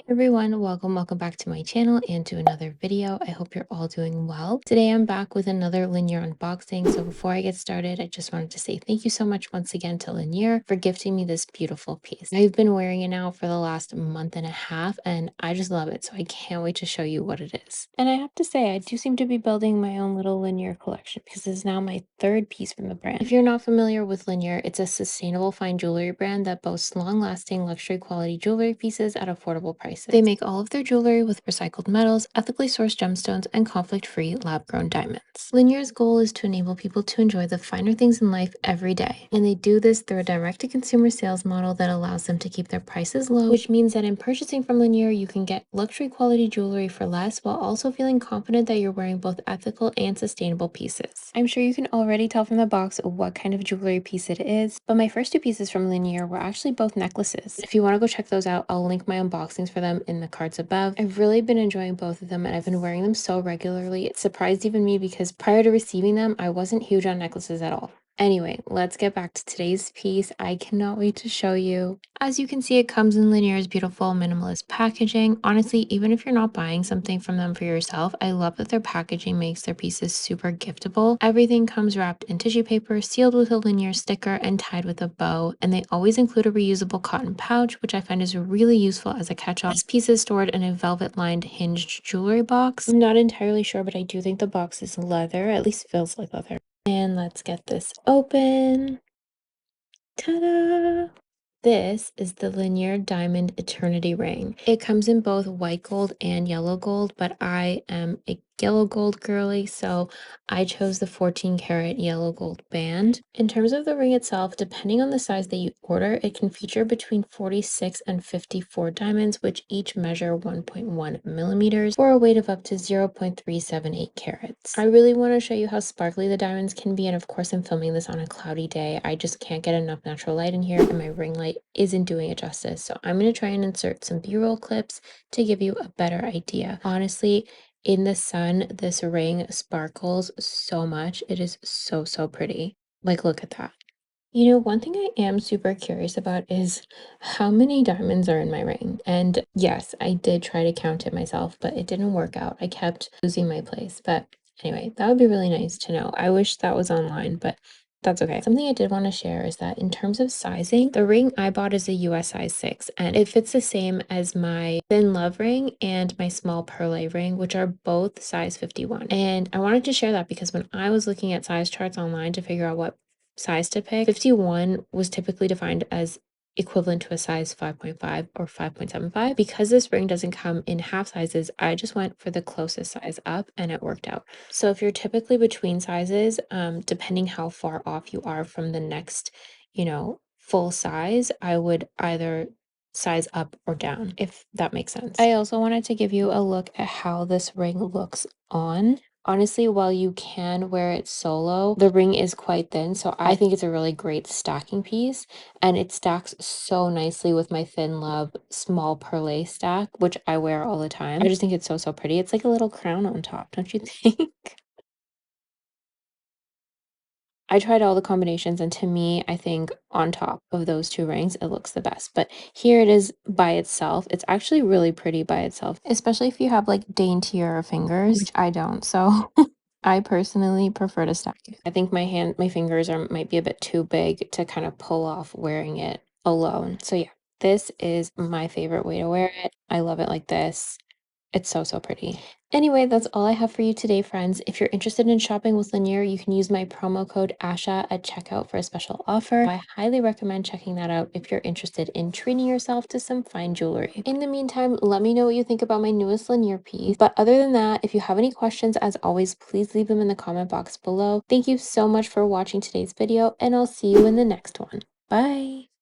Everyone, welcome back to my channel and to another video. I hope you're all doing well. Today I'm back with another Linear unboxing. So before I get started, I just wanted to say thank you so much once again to Linear for gifting me this beautiful piece. I've been wearing it now for the last month and a half and I just love it. So I can't wait to show you what it is. And I have to say, I do seem to be building my own little Linear collection because this is now my third piece from the brand. If you're not familiar with Linear, it's a sustainable fine jewelry brand that boasts long-lasting luxury quality jewelry pieces at affordable prices. They make all of their jewelry with recycled metals, ethically sourced gemstones, and conflict-free lab-grown diamonds. Linear's goal is to enable people to enjoy the finer things in life every day, and they do this through a direct-to-consumer sales model that allows them to keep their prices low, which means that in purchasing from Linear, you can get luxury quality jewelry for less while also feeling confident that you're wearing both ethical and sustainable pieces. I'm sure you can already tell from the box what kind of jewelry piece it is, but my first two pieces from Linear were actually both necklaces. If you want to go check those out, I'll link my unboxings for them in the cards above. I've really been enjoying both of them and I've been wearing them so regularly. It surprised even me because prior to receiving them, I wasn't huge on necklaces at all. Anyway, let's get back to today's piece. I cannot wait to show you. As you can see, it comes in Linear's beautiful minimalist packaging. Honestly, even if you're not buying something from them for yourself, I love that their packaging makes their pieces super giftable. Everything comes wrapped in tissue paper, sealed with a Linear sticker, and tied with a bow. And they always include a reusable cotton pouch, which I find is really useful as a catch-all. This piece is stored in a velvet-lined hinged jewelry box. I'm not entirely sure, but I do think the box is leather, at least feels like leather. And let's get this open. Ta-da! This is the Linear Diamond Eternity Ring. It comes in both white gold and yellow gold, but I am a yellow gold girly, so I chose the 14 karat yellow gold band. In terms of the ring itself, depending on the size that you order, it can feature between 46 and 54 diamonds, which each measure 1.1 millimeters for a weight of up to 0.378 carats. I really want to show you how sparkly the diamonds can be, and of course I'm filming this on a cloudy day. I just can't get enough natural light in here, and my ring light isn't doing it justice. So I'm going to try and insert some B-roll clips to give you a better idea. Honestly, in the sun, this ring sparkles so much. It is so pretty. Like, look at that. You know, one thing I am super curious about is how many diamonds are in my ring. And yes, I did try to count it myself, but it didn't work out. I kept losing my place. But anyway, that would be really nice to know. I wish that was online, but that's okay. Something I did want to share is that in terms of sizing, the ring I bought is a US size 6, and it fits the same as my thin love ring and my small perle ring, which are both size 51. And I wanted to share that because when I was looking at size charts online to figure out what size to pick, 51 was typically defined as equivalent to a size 5.5 or 5.75. Because this ring doesn't come in half sizes, I just went for the closest size up and it worked out. So if you're typically between sizes, depending how far off you are from the next, full size, I would either size up or down, if that makes sense. I also wanted to give you a look at how this ring looks on. Honestly, while you can wear it solo, the ring is quite thin, so I think it's a really great stacking piece, and it stacks so nicely with my Thin Love small perle stack, which I wear all the time. I just think it's so pretty. It's like a little crown on top, don't you think? I tried all the combinations, and to me, I think on top of those two rings, it looks the best. But here it is by itself. It's actually really pretty by itself, especially if you have like daintier fingers, which I don't. So I personally prefer to stack it. I think my fingers might be a bit too big to kind of pull off wearing it alone. So yeah, this is my favorite way to wear it. I love it like this. It's so pretty. Anyway, that's all I have for you today, friends. If you're interested in shopping with Linear, you can use my promo code ASHA at checkout for a special offer. I highly recommend checking that out if you're interested in treating yourself to some fine jewelry. In the meantime, let me know what you think about my newest Linear piece. But other than that, if you have any questions, as always, please leave them in the comment box below. Thank you so much for watching today's video, and I'll see you in the next one. Bye!